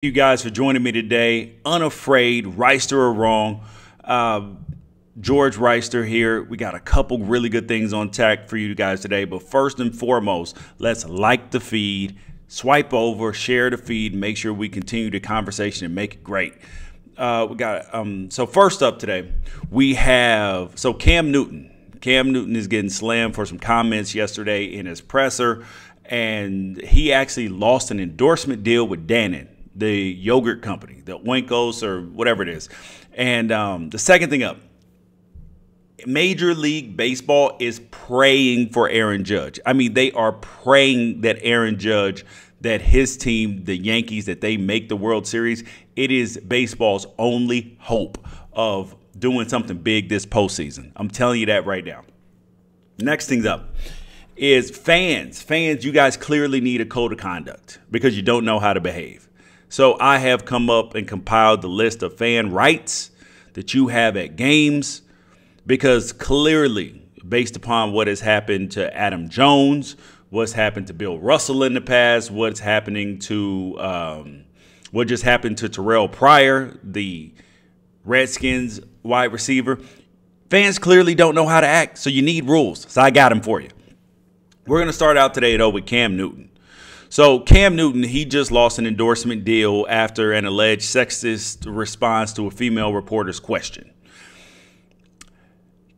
You guys for joining me today. Unafraid, Reister or wrong. George Reister here. We got a couple really good things on tap for you guys today. But first and foremost, let's like the feed, swipe over, share the feed, make sure we continue the conversation and make it great. So first up today, we have Cam Newton. Cam Newton is getting slammed for some comments yesterday in his presser, and he actually lost an endorsement deal with Dannon, the yogurt company, the Oinkos or whatever it is. And the second thing up, Major League Baseball is praying for Aaron Judge. I mean, they are praying that Aaron Judge, that his team, the Yankees, that they make the World Series. It is baseball's only hope of doing something big this postseason. I'm telling you that right now. Next things up is fans. Fans, you guys clearly need a code of conduct because you don't know how to behave. So I have come up and compiled the list of fan rights that you have at games, because clearly, based upon what has happened to Adam Jones, what's happened to Bill Russell in the past, what's happening to what just happened to Terrell Pryor, the Redskins wide receiver, fans clearly don't know how to act. So you need rules. So I got them for you. We're going to start out today, though, with Cam Newton. So Cam Newton, he just lost an endorsement deal after an alleged sexist response to a female reporter's question.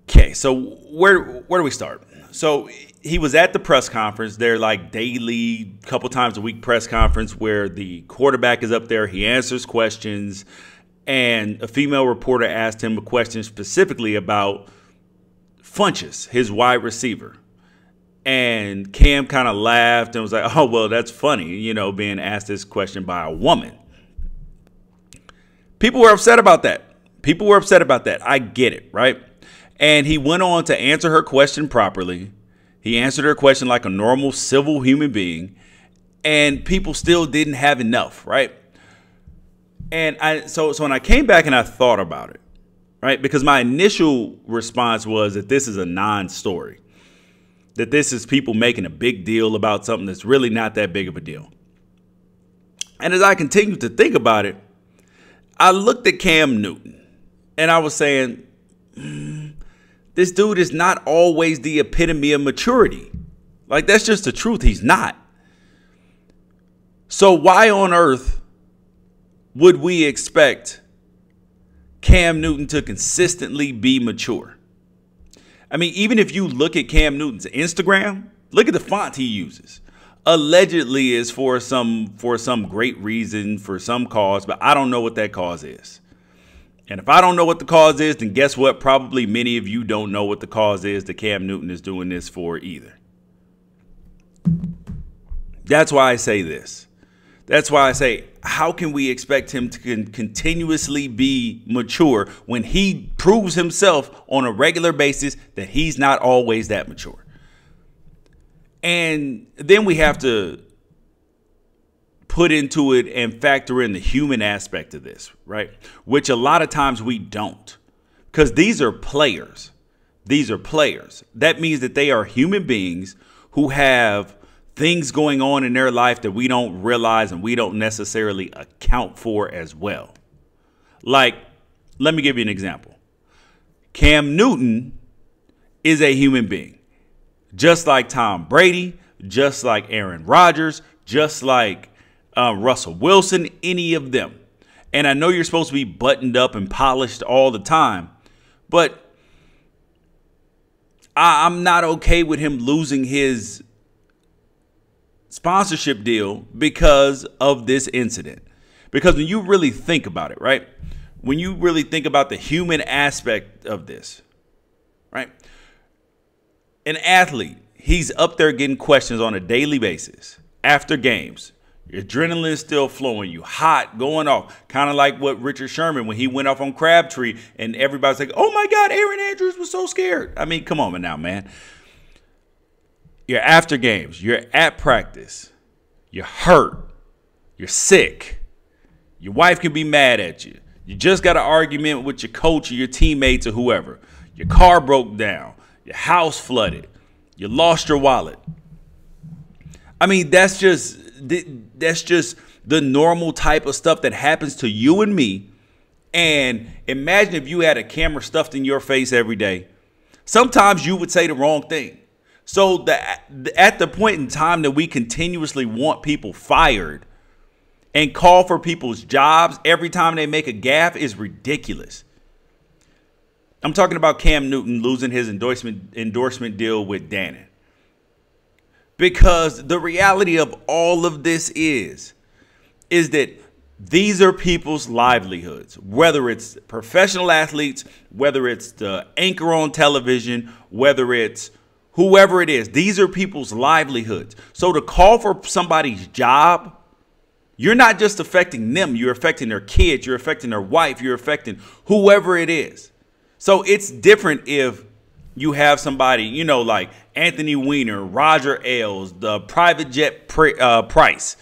Okay, so where do we start? So he was at the press conference. They're like daily, couple times a week press conference where the quarterback is up there. He answers questions, and a female reporter asked him a question specifically about Funchess, his wide receiver. And Cam kind of laughed and was like, oh, well, that's funny, you know, being asked this question by a woman. People were upset about that. People were upset about that. I get it, right? And he went on to answer her question properly. He answered her question like a normal civil human being. And people still didn't have enough, right? And so when I came back and I thought about it, right, because my initial response was that this is a non-story. That this is people making a big deal about something that's really not that big of a deal. And as I continued to think about it, I looked at Cam Newton and I was saying, this dude is not always the epitome of maturity. Like, that's just the truth. He's not. So why on earth would we expect Cam Newton to consistently be mature? I mean, even if you look at Cam Newton's Instagram, look at the font he uses. Allegedly is for some great reason, for some cause, but I don't know what that cause is. And if I don't know what the cause is, then guess what? Probably many of you don't know what the cause is that Cam Newton is doing this for either. That's why I say this. That's why I say, how can we expect him to continuously be mature when he proves himself on a regular basis that he's not always that mature? And then we have to put into it and factor in the human aspect of this, right? Which a lot of times we don't, because these are players. These are players. That means that they are human beings who have things going on in their life that we don't realize and we don't necessarily account for as well. Like, let me give you an example. Cam Newton is a human being, just like Tom Brady, just like Aaron Rodgers, just like Russell Wilson, any of them. And I know you're supposed to be buttoned up and polished all the time, but I'm not okay with him losing his sponsorship deal because of this incident. Because when you really think about it, right? When you really think about the human aspect of this, right? An athlete, he's up there getting questions on a daily basis after games. Your adrenaline is still flowing. You hot, going off. Kind of like what Richard Sherman, when he went off on Crabtree and everybody's like, oh my God, Aaron Andrews was so scared. I mean, come on now, man. You're after games. You're at practice. You're hurt. You're sick. Your wife can be mad at you. You just got an argument with your coach or your teammates or whoever. Your car broke down. Your house flooded. You lost your wallet. I mean, that's just the normal type of stuff that happens to you and me. And imagine if you had a camera stuffed in your face every day. Sometimes you would say the wrong thing. So at the point in time that we continuously want people fired and call for people's jobs every time they make a gaffe is ridiculous. I'm talking about Cam Newton losing his endorsement deal with Dannon. Because the reality of all of this is that these are people's livelihoods, whether it's professional athletes, whether it's the anchor on television, whether it's whoever it is. These are people's livelihoods. So to call for somebody's job, you're not just affecting them. You're affecting their kids. You're affecting their wife. You're affecting whoever it is. So it's different if you have somebody, you know, like Anthony Weiner, Roger Ailes, the private jet Price,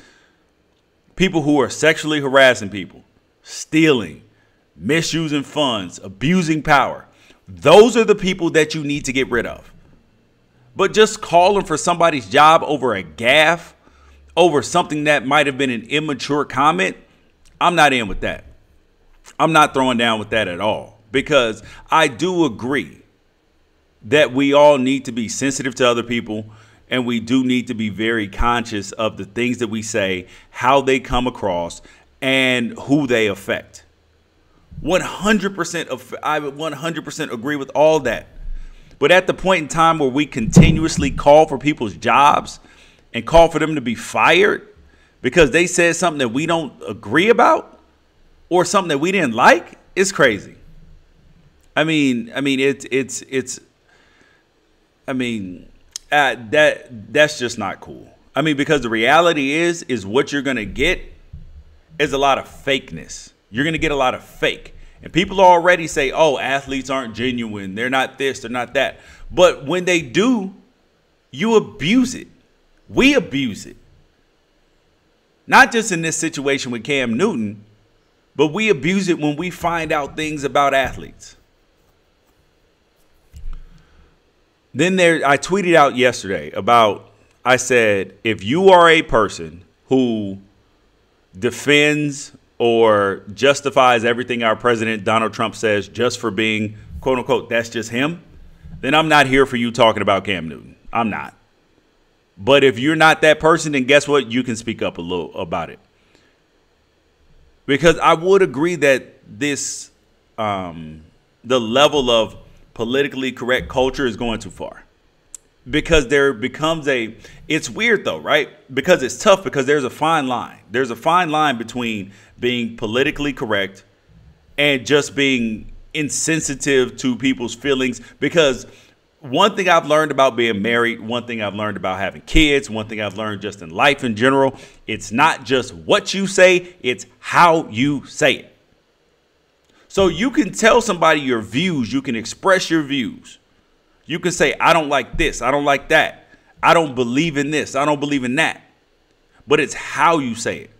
people who are sexually harassing people, stealing, misusing funds, abusing power. Those are the people that you need to get rid of. But just calling for somebody's job over a gaffe, over something that might have been an immature comment, I'm not in with that. I'm not throwing down with that at all, because I do agree that we all need to be sensitive to other people, and we do need to be very conscious of the things that we say, how they come across, and who they affect. 100% I would 100% agree with all that. But at the point in time where we continuously call for people's jobs and call for them to be fired because they said something that we don't agree about or something that we didn't like, it's crazy. That's just not cool. I mean, because the reality is what you're going to get is a lot of fakeness. You're going to get a lot of fake. And people already say, oh, athletes aren't genuine. They're not this, they're not that. But when they do, you abuse it. We abuse it. Not just in this situation with Cam Newton, but we abuse it when we find out things about athletes. Then I tweeted out yesterday I said, if you are a person who defends or justifies everything our president Donald Trump says just for being, quote unquote, that's just him, then I'm not here for you talking about Cam Newton. I'm not. But if you're not that person, then guess what? You can speak up a little about it. Because I would agree that this, the level of politically correct culture is going too far. Because there becomes it's weird though, right? Because it's tough, because there's a fine line. There's a fine line between being politically correct and just being insensitive to people's feelings. Because one thing I've learned about being married, one thing I've learned about having kids, one thing I've learned just in life in general, it's not just what you say, it's how you say it. So you can tell somebody your views, you can express your views. You can say, I don't like this, I don't like that, I don't believe in this, I don't believe in that. But it's how you say it.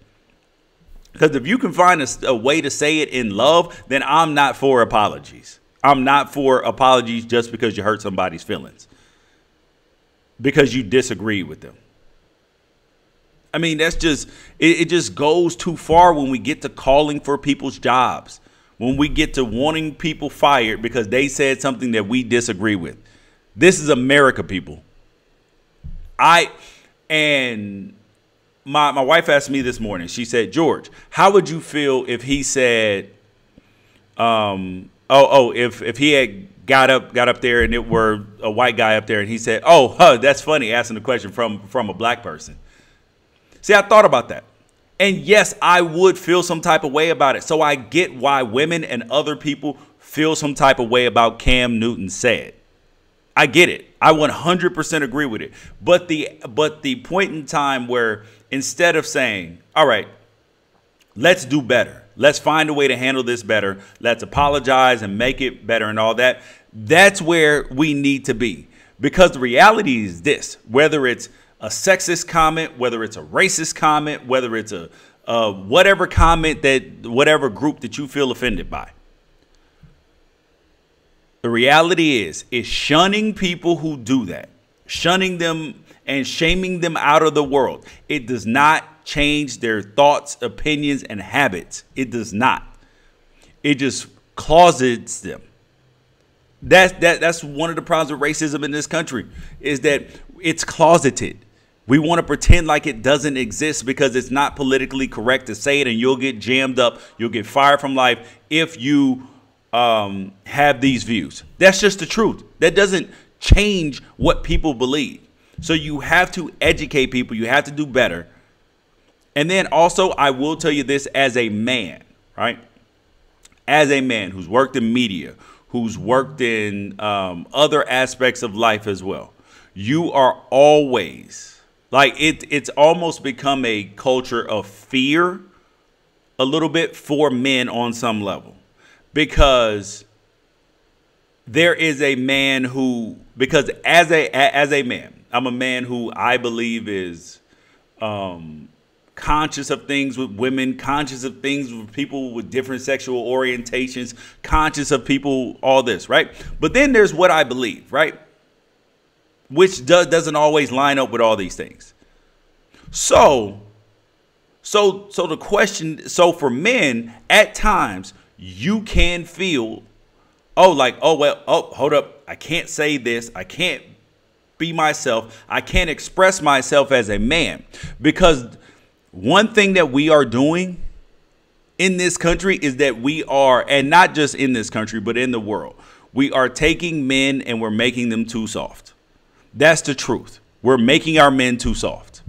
Because if you can find a way to say it in love, then I'm not for apologies. I'm not for apologies just because you hurt somebody's feelings, because you disagree with them. I mean, that's just, it just goes too far when we get to calling for people's jobs, when we get to wanting people fired because they said something that we disagree with. This is America, people. And my wife asked me this morning, she said, George, how would you feel if he said, if he had got up there and it were a white guy up there and he said, that's funny, asking the question from a black person. See, I thought about that. And yes, I would feel some type of way about it. So I get why women and other people feel some type of way about Cam Newton said. I get it. I 100% agree with it. But the point in time where instead of saying, all right, let's do better, let's find a way to handle this better, let's apologize and make it better and all that, that's where we need to be. Because the reality is this, whether it's a sexist comment, whether it's a racist comment, whether it's a whatever comment that whatever group that you feel offended by, the reality is shunning people who do that, shunning them and shaming them out of the world. It does not not change their thoughts, opinions, and habits. It does not. It just closets them. That's one of the problems with racism in this country, is that it's closeted. We want to pretend like it doesn't exist because it's not politically correct to say it, and you'll get jammed up. You'll get fired from life if you have these views. That's just the truth. That doesn't change what people believe. So you have to educate people. You have to do better. And then also, I will tell you this as a man, right? As a man who's worked in media, who's worked in other aspects of life as well, you are always like it's almost become a culture of fear a little bit for men on some level, because there is a man who, because as a man, I'm a man who I believe is conscious of things with women, conscious of things with people with different sexual orientations, conscious of people, all this, right? But then there's what I believe, right? Which doesn't always line up with all these things. So the question, so for men, at times you can feel, hold up, I can't say this, I can't be myself, I can't express myself as a man, because one thing that we are doing in this country is that we are, and not just in this country, but in the world, we are taking men and we're making them too soft. That's the truth. We're making our men too soft.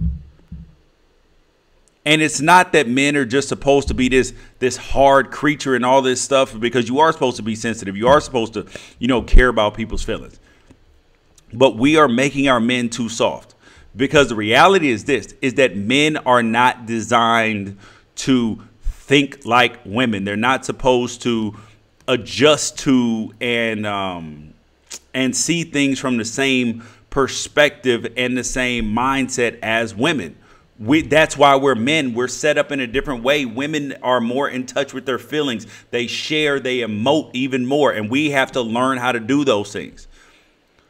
And it's not that men are just supposed to be this hard creature and all this stuff, because you are supposed to be sensitive. You are supposed to, care about people's feelings. But we are making our men too soft, because the reality is this, is that men are not designed to think like women. They're not supposed to adjust to and see things from the same perspective and the same mindset as women. That's why we're men. We're set up in a different way. Women are more in touch with their feelings. They share, they emote even more, and we have to learn how to do those things.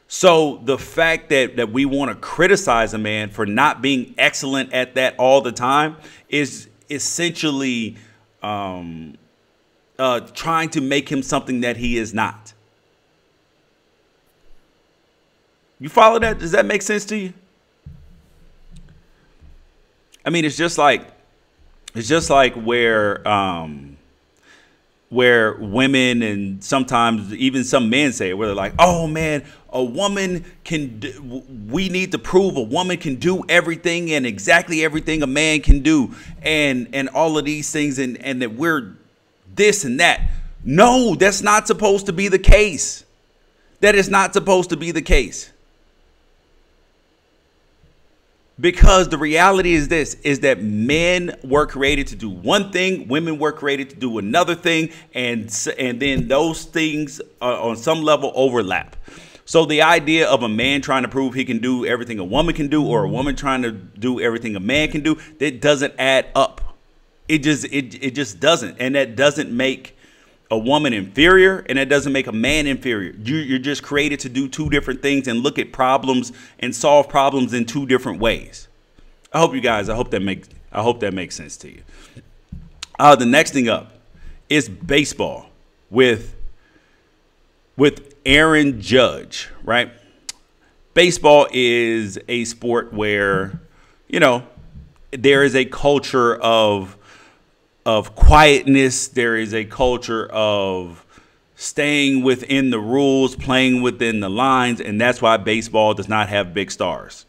So the fact that we want to criticize a man for not being excellent at that all the time is essentially trying to make him something that he is not. You follow that? Does that make sense to you? I mean, it's just like where women and sometimes even some men say it, where they're like, oh man, a woman we need to prove a woman can do everything and exactly everything a man can do, and all of these things, and that we're this and that. No, that's not supposed to be the case. That is not supposed to be the case. Because the reality is this, is that men were created to do one thing, women were created to do another thing, and then those things on some level overlap. So the idea of a man trying to prove he can do everything a woman can do, or a woman trying to do everything a man can do, that doesn't add up. It just doesn't. And that doesn't make a woman inferior, and that doesn't make a man inferior. You're just created to do two different things and look at problems and solve problems in two different ways. I hope that makes sense to you. The next thing up is baseball with Aaron Judge, right? Baseball is a sport where, there is a culture of quietness. There is a culture of staying within the rules, playing within the lines, and that's why baseball does not have big stars.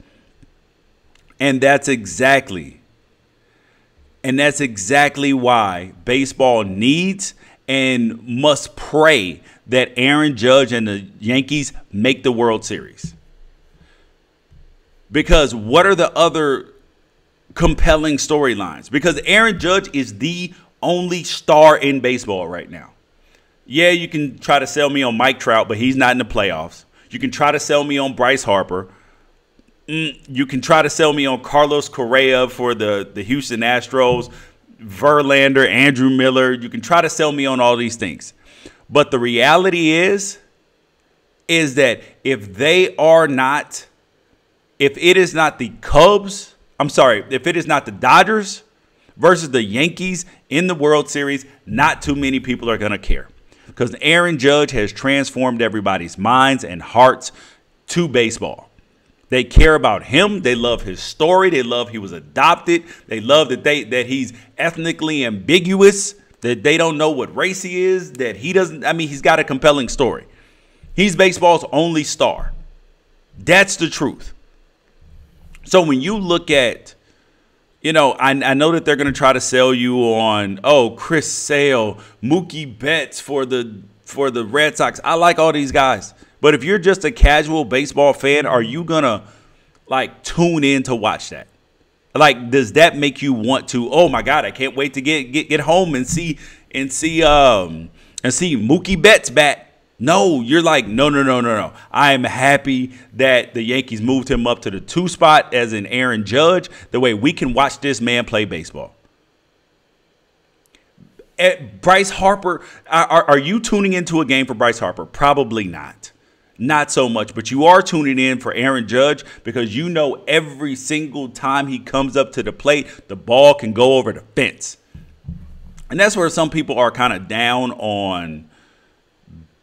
And that's exactly why baseball needs and must pray that Aaron Judge and the Yankees make the World Series. Because what are the other compelling storylines? Because Aaron Judge is the only star in baseball right now. Yeah, you can try to sell me on Mike Trout, but he's not in the playoffs. You can try to sell me on Bryce Harper. You can try to sell me on Carlos Correa for the Houston Astros, Verlander, Andrew Miller. You can try to sell me on all these things. But the reality is that if it is not the Cubs, I'm sorry, if it is not the Dodgers versus the Yankees in the World Series, not too many people are going to care. Because Aaron Judge has transformed everybody's minds and hearts to baseball. They care about him. They love his story. They love he was adopted. They love that he's ethnically ambiguous, that they don't know what race he is, that he doesn't. I mean, he's got a compelling story. He's baseball's only star. That's the truth. So when you look at, I know that they're going to try to sell you on, Chris Sale, Mookie Betts for the Red Sox. I like all these guys. But if you're just a casual baseball fan, are you going to tune in to watch that? Does that make you want to, oh my God, I can't wait to get home and see Mookie Betts back? No, you're like, no. I am happy that the Yankees moved him up to the 2 spot as an Aaron Judge. The way we can watch this man play baseball. Bryce Harper, are you tuning into a game for Bryce Harper? Probably not. Not so much, but you are tuning in for Aaron Judge because every single time he comes up to the plate, the ball can go over the fence. And that's where some people are kind of down on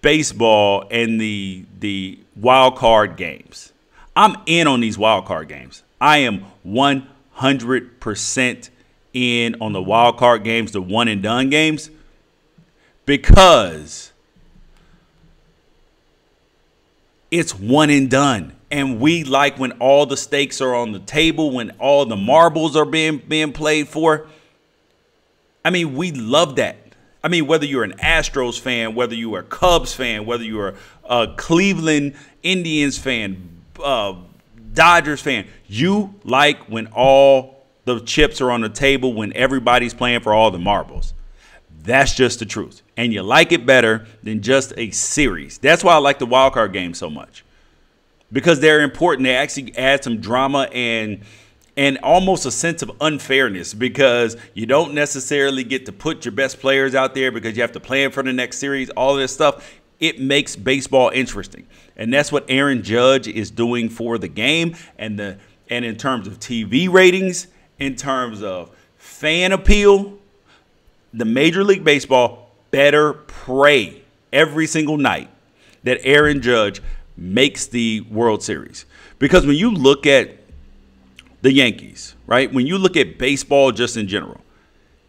baseball and the wild card games. I'm in on these wild card games. I am 100% in on the wild card games, the one and done games, because it's one and done. And we like when all the stakes are on the table, when all the marbles are being played for. I mean, we love that. I mean, whether you're an Astros fan, whether you are a Cubs fan, whether you're a Cleveland Indians fan, Dodgers fan, you like when all the chips are on the table, when everybody's playing for all the marbles. That's just the truth. And you like it better than just a series. That's why I like the wild card game so much. Because they're important. They actually add some drama and almost a sense of unfairness, because you don't necessarily get to put your best players out there because you have to plan for the next series, all of this stuff. It makes baseball interesting. And that's what Aaron Judge is doing for the game. And in terms of TV ratings, in terms of fan appeal, the Major League Baseball better pray every single night that Aaron Judge makes the World Series. Because when you look at the Yankees, right? When you look at baseball just in general,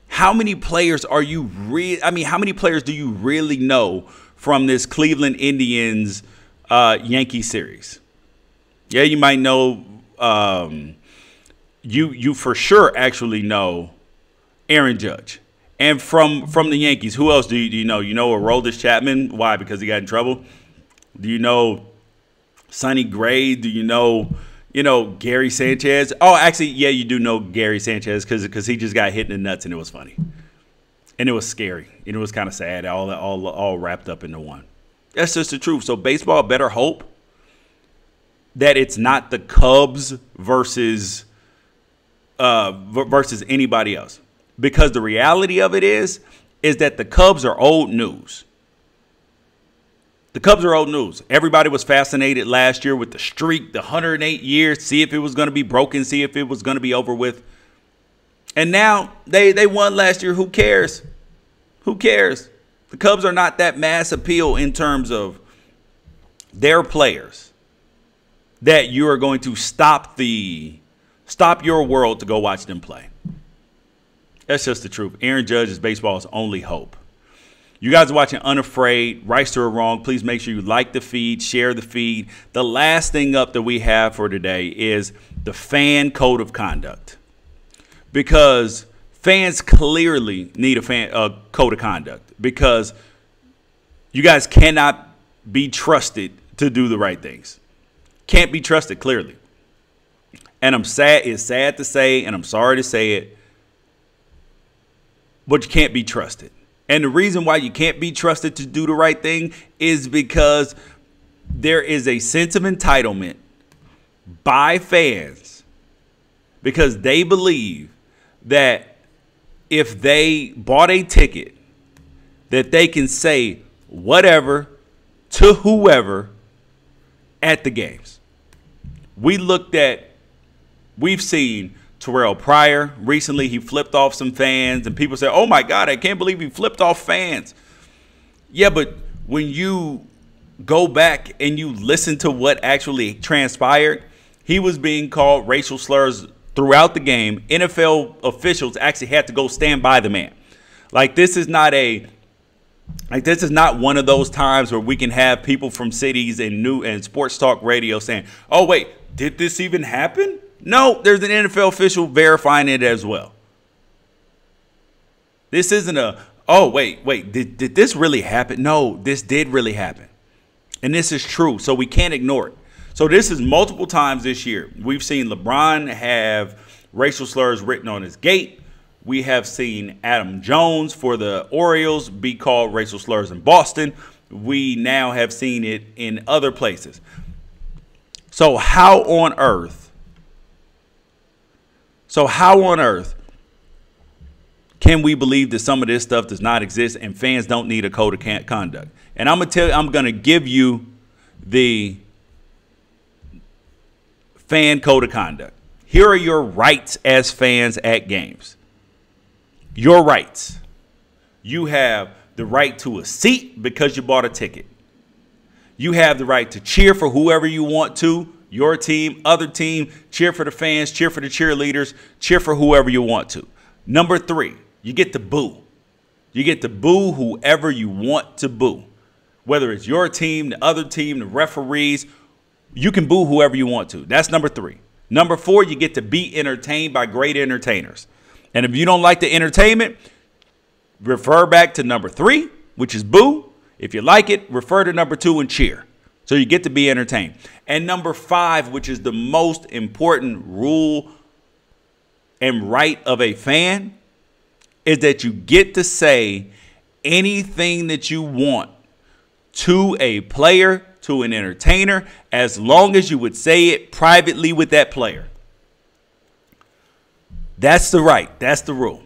how many players how many players do you really know from this Cleveland Indians Yankee series? Yeah, you might know you for sure actually know Aaron Judge. And from the Yankees, who else do you know? You know Aroldis Chapman. Why? Because he got in trouble. Do you know Sonny Gray? Do you know Gary Sanchez? Oh, actually, yeah, you do know Gary Sanchez because he just got hit in the nuts and it was funny. And it was scary. And it was kind of sad, all wrapped up into one. That's just the truth. So baseball better hope that it's not the Cubs versus anybody else. Because the reality of it is that the Cubs are old news. The Cubs are old news. Everybody was fascinated last year with the streak, the 108 years, see if it was going to be broken, see if it was going to be over with. And now they won last year. Who cares? Who cares? The Cubs are not that mass appeal in terms of their players that you are going to stop your world to go watch them play. That's just the truth. Aaron Judge is baseball's only hope. You guys are watching Unafraid, Right or Wrong. Please make sure you like the feed, share the feed. The last thing up that we have for today is the fan code of conduct. Because fans clearly need a code of conduct. Because you guys cannot be trusted to do the right things. Can't be trusted, clearly. And it's sad to say, and I'm sorry to say it, but you can't be trusted. And the reason why you can't be trusted to do the right thing is because there is a sense of entitlement by fans, because they believe that if they bought a ticket, that they can say whatever to whoever at the games. We've seen Terrell Pryor. Recently, he flipped off some fans, and people say, oh, my God, I can't believe he flipped off fans. Yeah, but when you go back and you listen to what actually transpired, he was being called racial slurs throughout the game. NFL officials actually had to go stand by the man. Like, this is not one of those times where we can have people from cities and sports talk radio saying, oh, wait, did this even happen? No, there's an NFL official verifying it as well. This isn't oh, wait, did this really happen? No, this did really happen. And this is true, so we can't ignore it. So this is multiple times this year. We've seen LeBron have racial slurs written on his gate. We have seen Adam Jones for the Orioles be called racial slurs in Boston. We now have seen it in other places. So how on earth can we believe that some of this stuff does not exist and fans don't need a code of conduct? And I'm going to give you the fan code of conduct. Here are your rights as fans at games. Your rights. You have the right to a seat because you bought a ticket. You have the right to cheer for whoever you want to, your team, other team, cheer for the fans, cheer for the cheerleaders, cheer for whoever you want to. Number 3, you get to boo. You get to boo whoever you want to boo. Whether it's your team, the other team, the referees, you can boo whoever you want to. That's number 3. Number 4, you get to be entertained by great entertainers. And if you don't like the entertainment, refer back to number 3, which is boo. If you like it, refer to number 2 and cheer. So you get to be entertained. And number 5, which is the most important rule and right of a fan, is that you get to say anything that you want to a player, to an entertainer, as long as you would say it privately with that player. That's the right. That's the rule.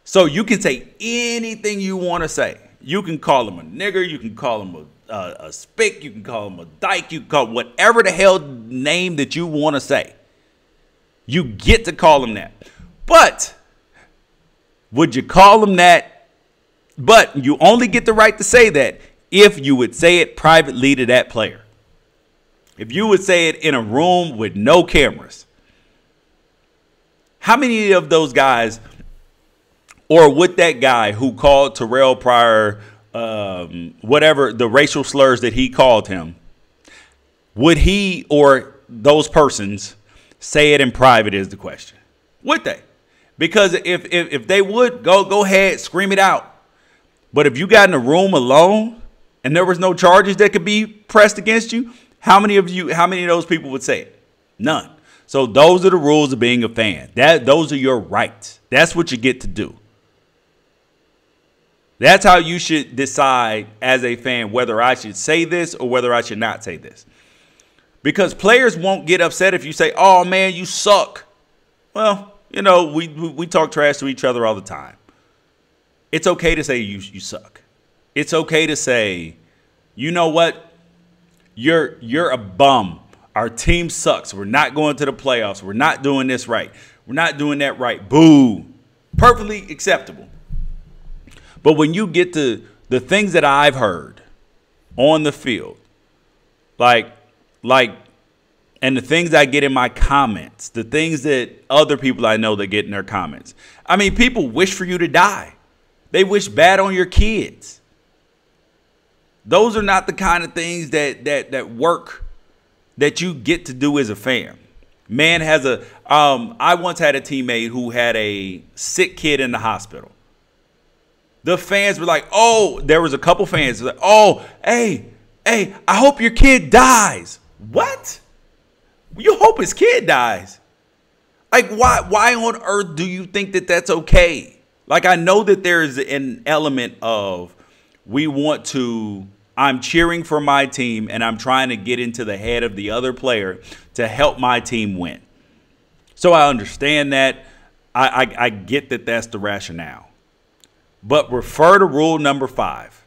So you can say anything you want to say. You can call him a nigger. You can call him a spick. You can call him a dyke. You can call him whatever the hell name that you want to say. You get to call him that. But would you call him that? But you only get the right to say that if you would say it privately to that player. If you would say it in a room with no cameras. How many of those guys, or would that guy who called Terrell Pryor, whatever the racial slurs that he called him, would he or those persons say it in private is the question? Would they? Because if they would, go ahead, scream it out. But if you got in a room alone and there was no charges that could be pressed against you, how many of those people would say it? None. So those are the rules of being a fan. Those are your rights. That's what you get to do. That's how you should decide as a fan whether I should say this or whether I should not say this. Because players won't get upset if you say, oh, man, you suck. Well, you know, we talk trash to each other all the time. It's okay to say you suck. It's okay to say, you know what? You're a bum. Our team sucks. We're not going to the playoffs. We're not doing this right. We're not doing that right. Boo. Perfectly acceptable. But when you get to the things that I've heard on the field, like, and the things I get in my comments, the things that other people I know that get in their comments. I mean, people wish for you to die. They wish bad on your kids. Those are not the kind of things that work, that you get to do as a fan. Man has I once had a teammate who had a sick kid in the hospital. The fans were like, oh, there was a couple fans like, oh, hey, I hope your kid dies. What? You hope his kid dies? Like, why on earth do you think that that's okay? Like, I know that there's an element of I'm cheering for my team and I'm trying to get into the head of the other player to help my team win. So I understand that. I get that that's the rationale. But refer to rule number 5.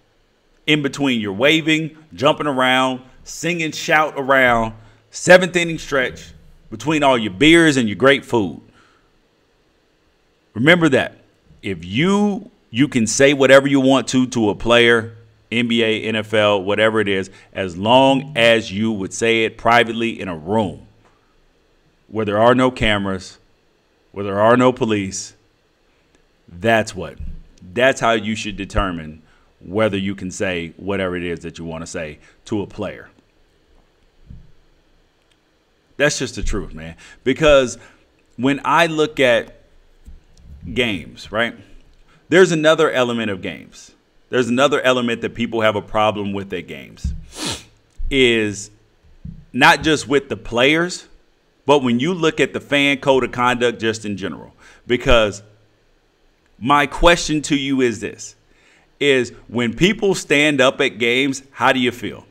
In between your waving, jumping around, singing, shout around, 7th inning stretch, between all your beers and your great food. Remember that. If you can say whatever you want to a player, NBA, NFL, whatever it is, as long as you would say it privately in a room where there are no cameras, where there are no police. That's how you should determine whether you can say whatever it is that you want to say to a player. That's just the truth, man. Because when I look at games, right, there's another element of games. There's another element that people have a problem with at games, is not just with the players, but when you look at the fan code of conduct just in general. Because my question to you is this, is when people stand up at games, how do you feel?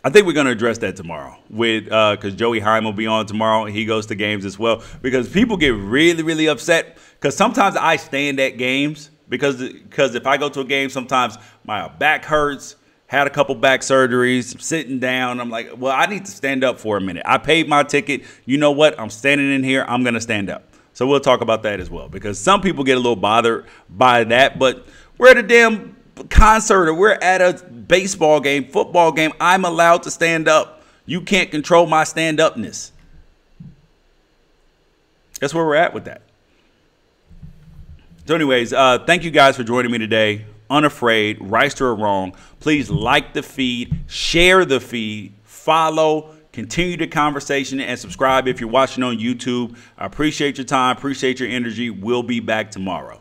I think we're going to address that tomorrow with because Joey Heim will be on tomorrow. He goes to games as well, because people get really, really upset because sometimes I stand at games because if I go to a game, sometimes my back hurts, had a couple back surgeries, I'm sitting down. I'm like, well, I need to stand up for a minute. I paid my ticket. You know what? I'm standing in here. I'm going to stand up. So we'll talk about that as well, because some people get a little bothered by that, but we're at a damn concert or we're at a baseball game, football game. I'm allowed to stand up. You can't control my stand-upness. That's where we're at with that. So anyways, thank you guys for joining me today. Unafraid, right or wrong. Please like the feed, share the feed, follow, continue the conversation, and subscribe if you're watching on YouTube. I appreciate your time, appreciate your energy. We'll be back tomorrow.